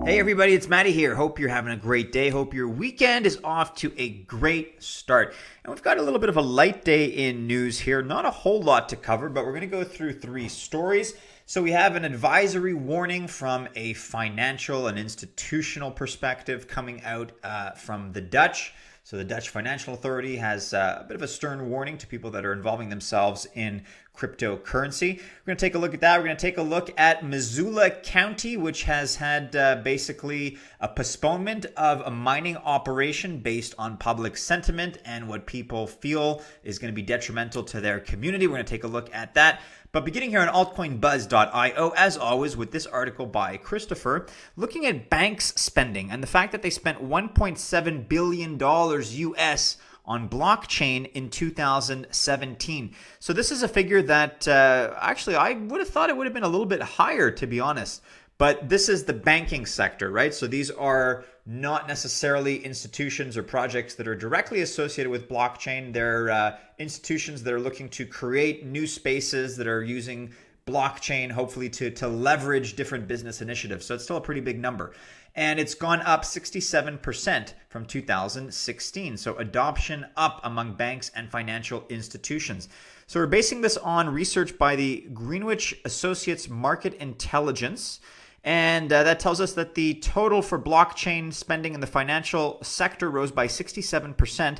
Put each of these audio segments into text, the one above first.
Hey everybody, it's Mattie here. Hope you're having a great day. Hope your weekend is off to a great start. And we've got a little bit of a light day in news here. Not a whole lot to cover, but we're going to go through three stories. So we have an advisory warning from a financial and institutional perspective coming out from the Dutch. So the Dutch Financial Authority has a bit of a stern warning to people that are involving themselves in cryptocurrency. We're going to take a look at that. We're going to take a look at Missoula County, which has had basically a postponement of a mining operation based on public sentiment and what people feel is going to be detrimental to their community. We're going to take a look at that. But beginning here on altcoinbuzz.io, as always, with this article by Christopher, looking at banks spending and the fact that they spent $1.7 billion US on blockchain in 2017. So this is a figure that actually I would have thought it would have been a little bit higher, to be honest. But this is the banking sector, right? So these are not necessarily institutions or projects that are directly associated with blockchain. They're institutions that are looking to create new spaces that are using blockchain, hopefully to leverage different business initiatives. So it's still a pretty big number. And it's gone up 67% from 2016. So adoption up among banks and financial institutions. So we're basing this on research by the Greenwich Associates Market Intelligence. And that tells us that the total for blockchain spending in the financial sector rose by 67%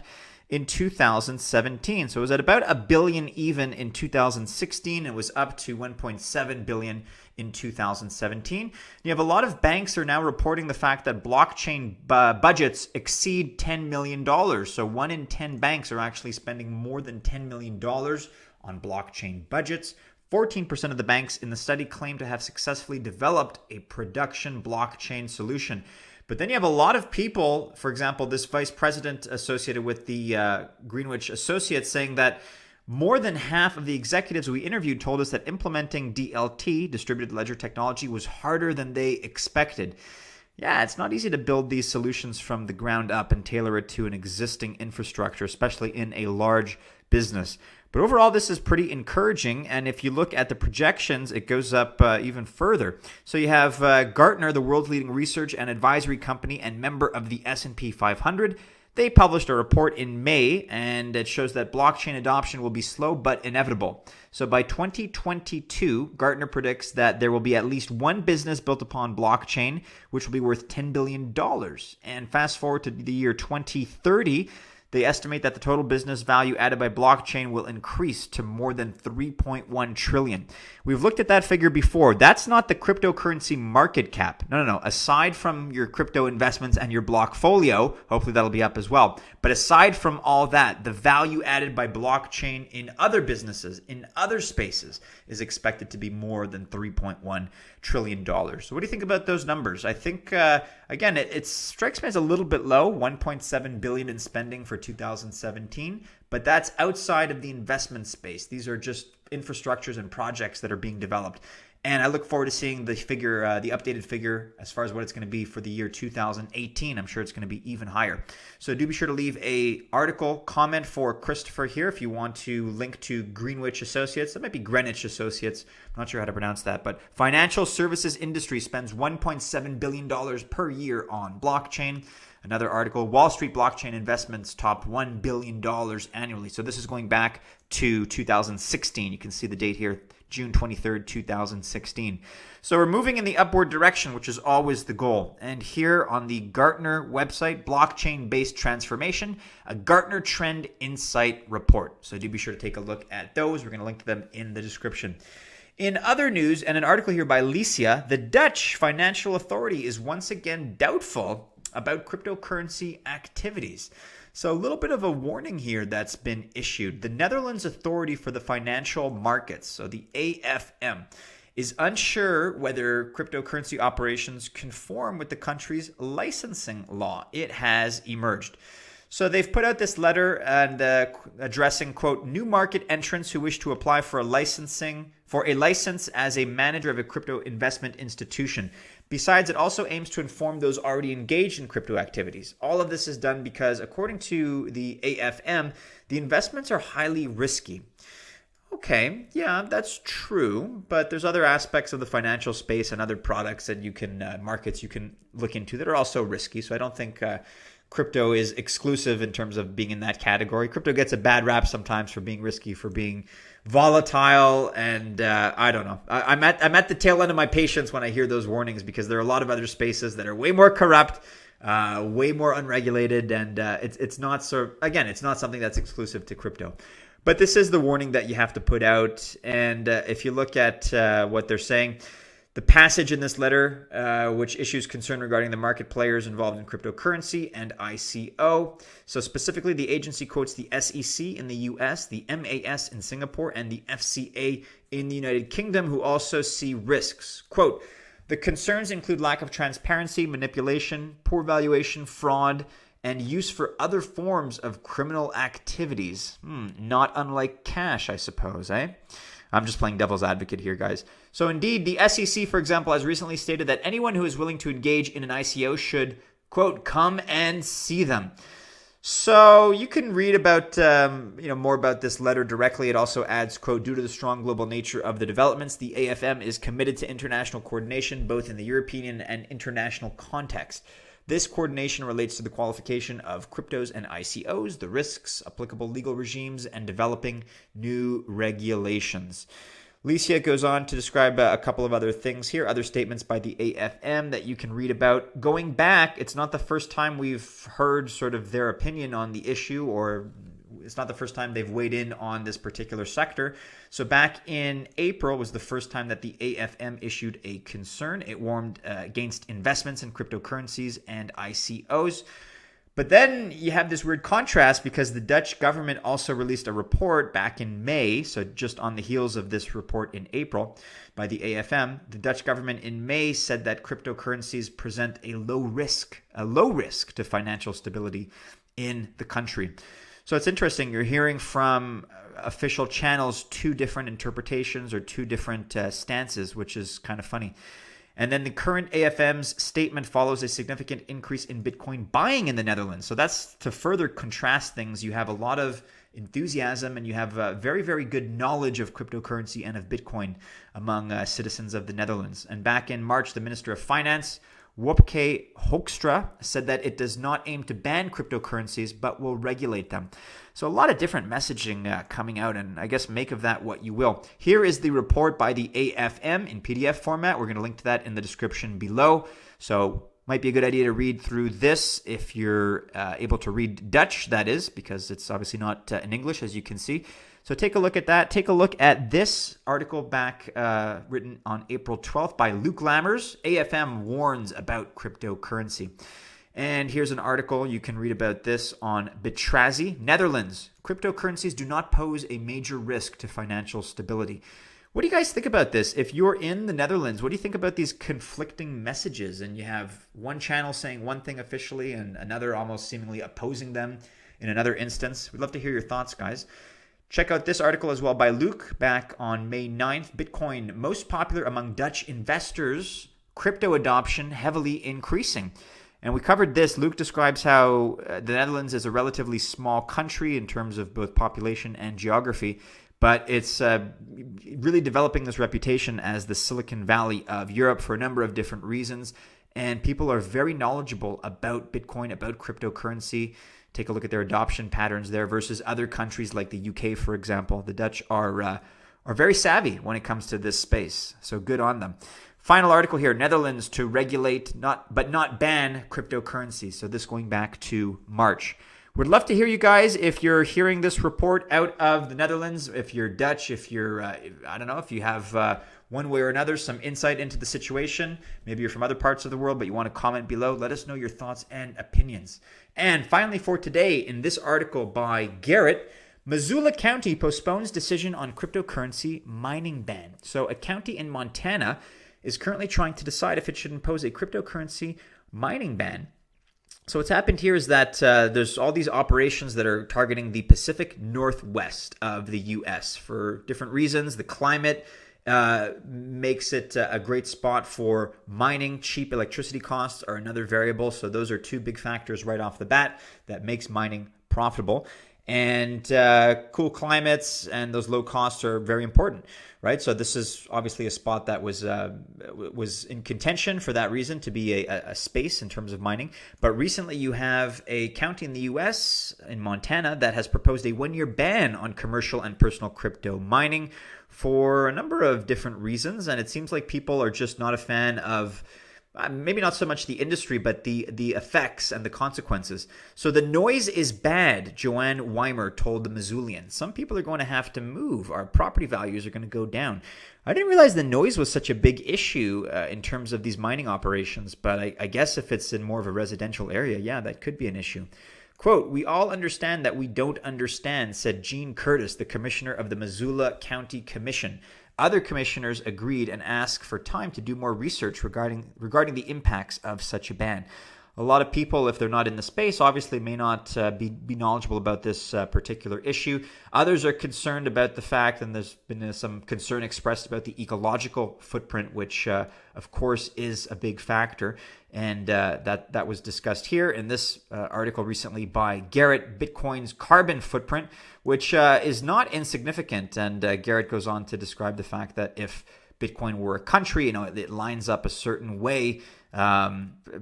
in 2017. So it was at about $1 billion even in 2016. It was up to $1.7 billion in 2017. You have a lot of banks are now reporting the fact that blockchain budgets exceed $10 million. So 1 in 10 banks are actually spending more than $10 million on blockchain budgets. 14% of the banks in the study claim to have successfully developed a production blockchain solution. But then you have a lot of people, for example, this vice president associated with the Greenwich Associates, saying that more than half of the executives we interviewed told us that implementing DLT, distributed ledger technology, was harder than they expected. Yeah, it's not easy to build these solutions from the ground up and tailor it to an existing infrastructure, especially in a large business. But overall, this is pretty encouraging. And if you look at the projections, it goes up even further. So you have Gartner, the world's leading research and advisory company and member of the S&P 500. They published a report in May, and it shows that blockchain adoption will be slow but inevitable. So by 2022, Gartner predicts that there will be at least one business built upon blockchain, which will be worth $10 billion. And fast forward to the year 2030, they estimate that the total business value added by blockchain will increase to more than $3.1 trillion. We've looked at that figure before. That's not the cryptocurrency market cap. No. Aside from your crypto investments and your blockfolio, hopefully that'll be up as well. But aside from all that, the value added by blockchain in other businesses, in other spaces, is expected to be more than $3.1 trillion. So what do you think about those numbers? I think, again, it strikes me as a little bit low, $1.7 billion in spending for 2017, but that's outside of the investment space. These are just infrastructures and projects that are being developed. And I look forward to seeing the figure, the updated figure as far as what it's going to be for the year 2018. I'm sure it's going to be even higher. So do be sure to leave a article comment for Christopher here if you want to link to Greenwich Associates. That might be Greenwich Associates. I'm not sure how to pronounce that. But financial services industry spends $1.7 billion per year on blockchain. Another article, Wall Street blockchain investments top $1 billion annually. So this is going back to 2016. You can see the date here, June 23rd, 2016. So we're moving in the upward direction, which is always the goal. And here on the Gartner website, blockchain-based transformation, a Gartner Trend Insight report. So do be sure to take a look at those. We're going to link to them in the description. In other news, and an article here by Licia, the Dutch Financial Authority is once again doubtful about cryptocurrency activities. So a little bit of a warning here that's been issued. The Netherlands Authority for the Financial Markets, so the AFM, is unsure whether cryptocurrency operations conform with the country's licensing law. It has emerged. So they've put out this letter and addressing, quote, new market entrants who wish to apply for a license as a manager of a crypto investment institution. Besides, it also aims to inform those already engaged in crypto activities. All of this is done because, according to the AFM, the investments are highly risky. Okay, yeah, that's true, but there's other aspects of the financial space and other products that you can markets you can look into that are also risky. So I don't think crypto is exclusive in terms of being in that category. Crypto gets a bad rap sometimes for being risky, for being volatile, and I don't know. I'm at the tail end of my patience when I hear those warnings, because there are a lot of other spaces that are way more corrupt, way more unregulated, and it's not it's not something that's exclusive to crypto. But this is the warning that you have to put out. And if you look at what they're saying, the passage in this letter, which issues concern regarding the market players involved in cryptocurrency and ICO. So specifically, the agency quotes the SEC in the US, the MAS in Singapore, and the FCA in the United Kingdom, who also see risks. Quote, the concerns include lack of transparency, manipulation, poor valuation, fraud, and use for other forms of criminal activities. Not unlike cash, I suppose, eh? I'm just playing devil's advocate here, guys. So indeed, the SEC, for example, has recently stated that anyone who is willing to engage in an ICO should, quote, come and see them. So you can read about more about this letter directly. It also adds, quote, due to the strong global nature of the developments, the AFM is committed to international coordination, both in the European and international context. This coordination relates to the qualification of cryptos and ICOs, the risks, applicable legal regimes, and developing new regulations. Licia goes on to describe a couple of other things here, other statements by the AFM that you can read about. Going back, it's not the first time we've heard sort of their opinion on the issue, or it's not the first time they've weighed in on this particular sector. So back in April was the first time that the AFM issued a concern. It warned against investments in cryptocurrencies and ICOs. But then you have this weird contrast, because the Dutch government also released a report back in May. So just on the heels of this report in April by the AFM, the Dutch government in May said that cryptocurrencies present a low risk to financial stability in the country. So it's interesting. You're hearing from official channels two different interpretations or two different stances, which is kind of funny. And then the current AFM's statement follows a significant increase in Bitcoin buying in the Netherlands. So that's to further contrast things. You have a lot of enthusiasm, and you have very, very good knowledge of cryptocurrency and of Bitcoin among citizens of the Netherlands. And back in March, the Minister of Finance, Wopke Hoekstra, said that it does not aim to ban cryptocurrencies, but will regulate them. So a lot of different messaging coming out, and I guess make of that what you will. Here is the report by the AFM in PDF format. We're going to link to that in the description below. So might be a good idea to read through this if you're able to read Dutch, that is, because it's obviously not in English, as you can see. So take a look at that. Take a look at this article back written on April 12th by Luke Lammers. AFM warns about cryptocurrency. And here's an article you can read about this on Bitrazi, Netherlands. Cryptocurrencies do not pose a major risk to financial stability. What do you guys think about this? If you're in the Netherlands, what do you think about these conflicting messages? And you have one channel saying one thing officially and another almost seemingly opposing them in another instance. We'd love to hear your thoughts, guys. Check out this article as well by Luke back on May 9th. Bitcoin most popular among Dutch investors, crypto adoption heavily increasing. And we covered this. Luke describes how the Netherlands is a relatively small country in terms of both population and geography, but it's really developing this reputation as the Silicon Valley of Europe for a number of different reasons. And people are very knowledgeable about Bitcoin, about cryptocurrency. Take a look at their adoption patterns there versus other countries like the UK, for example. The Dutch are very savvy when it comes to this space, so good on them. Final article here, Netherlands to regulate but not ban cryptocurrency. So this going back to March. Would love to hear you guys if you're hearing this report out of the Netherlands, if you're Dutch, if you're, I don't know, if you have one way or another some insight into the situation. Maybe you're from other parts of the world, but you want to comment below. Let us know your thoughts and opinions. And finally for today, in this article by Garrett, Missoula County postpones decision on cryptocurrency mining ban. So a county in Montana is currently trying to decide if it should impose a cryptocurrency mining ban. So what's happened here is that there's all these operations that are targeting the Pacific Northwest of the U.S. for different reasons. The climate makes it a great spot for mining. Cheap electricity costs are another variable. So those are two big factors right off the bat that makes mining profitable. And cool climates and those low costs are very important, right? So this is obviously a spot that was in contention for that reason, to be a space in terms of mining. But recently you have a county in the US, in Montana, that has proposed a 1-year ban on commercial and personal crypto mining for a number of different reasons. And it seems like people are just not a fan of maybe not so much the industry, but the effects and the consequences. So the noise is bad, Joanne Weimer told the Missoulian. Some people are going to have to move. Our property values are going to go down. I didn't realize the noise was such a big issue in terms of these mining operations, but I guess if it's in more of a residential area, yeah, that could be an issue. Quote, "We all understand that we don't understand," said Gene Curtis, the commissioner of the Missoula County Commission. Other commissioners agreed and asked for time to do more research regarding the impacts of such a ban. A lot of people, if they're not in the space, obviously may not be knowledgeable about this particular issue. Others are concerned about the fact, and there's been some concern expressed about the ecological footprint, which of course is a big factor. And that was discussed here in this article recently by Garrett, Bitcoin's carbon footprint, which is not insignificant. And Garrett goes on to describe the fact that if Bitcoin were a country, it lines up a certain way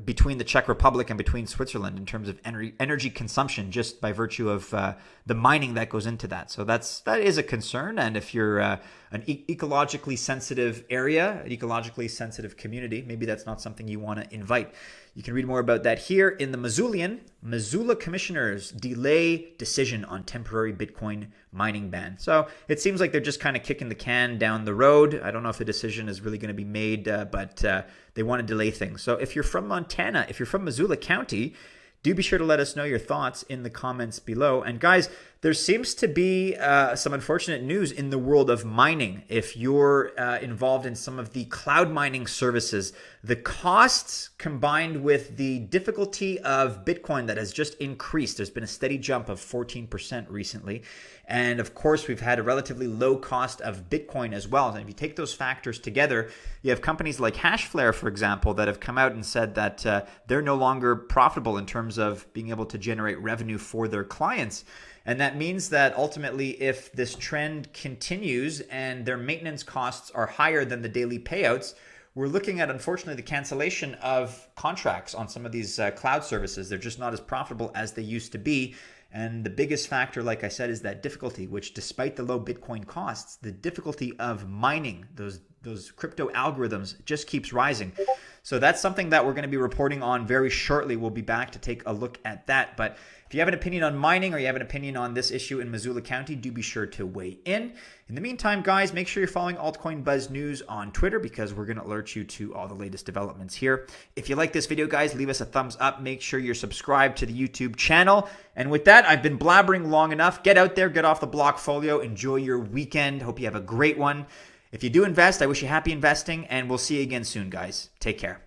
between the Czech Republic and between Switzerland in terms of energy consumption, just by virtue of the mining that goes into that. So that is a concern. And if you're an ecologically sensitive area, an ecologically sensitive community, maybe that's not something you want to invite. You can read more about that here in the Missoulian. Missoula commissioners delay decision on temporary Bitcoin mining ban. So it seems like they're just kind of kicking the can down the road. I don't know if the decision is really going to be made, but they want to delay things. So if you're from Montana, if you're from Missoula County, do be sure to let us know your thoughts in the comments below. And guys, there seems to be some unfortunate news in the world of mining. If you're involved in some of the cloud mining services, the costs combined with the difficulty of Bitcoin that has just increased. There's been a steady jump of 14% recently. And of course, we've had a relatively low cost of Bitcoin as well. And if you take those factors together, you have companies like Hashflare, for example, that have come out and said that they're no longer profitable in terms of being able to generate revenue for their clients. And that means that ultimately, if this trend continues and their maintenance costs are higher than the daily payouts, we're looking at, unfortunately, the cancellation of contracts on some of these cloud services. They're just not as profitable as they used to be. And the biggest factor, like I said, is that difficulty, which despite the low Bitcoin costs, the difficulty of mining those crypto algorithms just keeps rising. So that's something that we're going to be reporting on very shortly. We'll be back to take a look at that. But if you have an opinion on mining or you have an opinion on this issue in Missoula County, do be sure to weigh in. In the meantime, guys, make sure you're following Altcoin Buzz News on Twitter because we're going to alert you to all the latest developments here. If you like this video, guys, leave us a thumbs up. Make sure you're subscribed to the YouTube channel. And with that, I've been blabbering long enough. Get out there, get off the Blockfolio, enjoy your weekend. Hope you have a great one. If you do invest, I wish you happy investing, and we'll see you again soon, guys. Take care.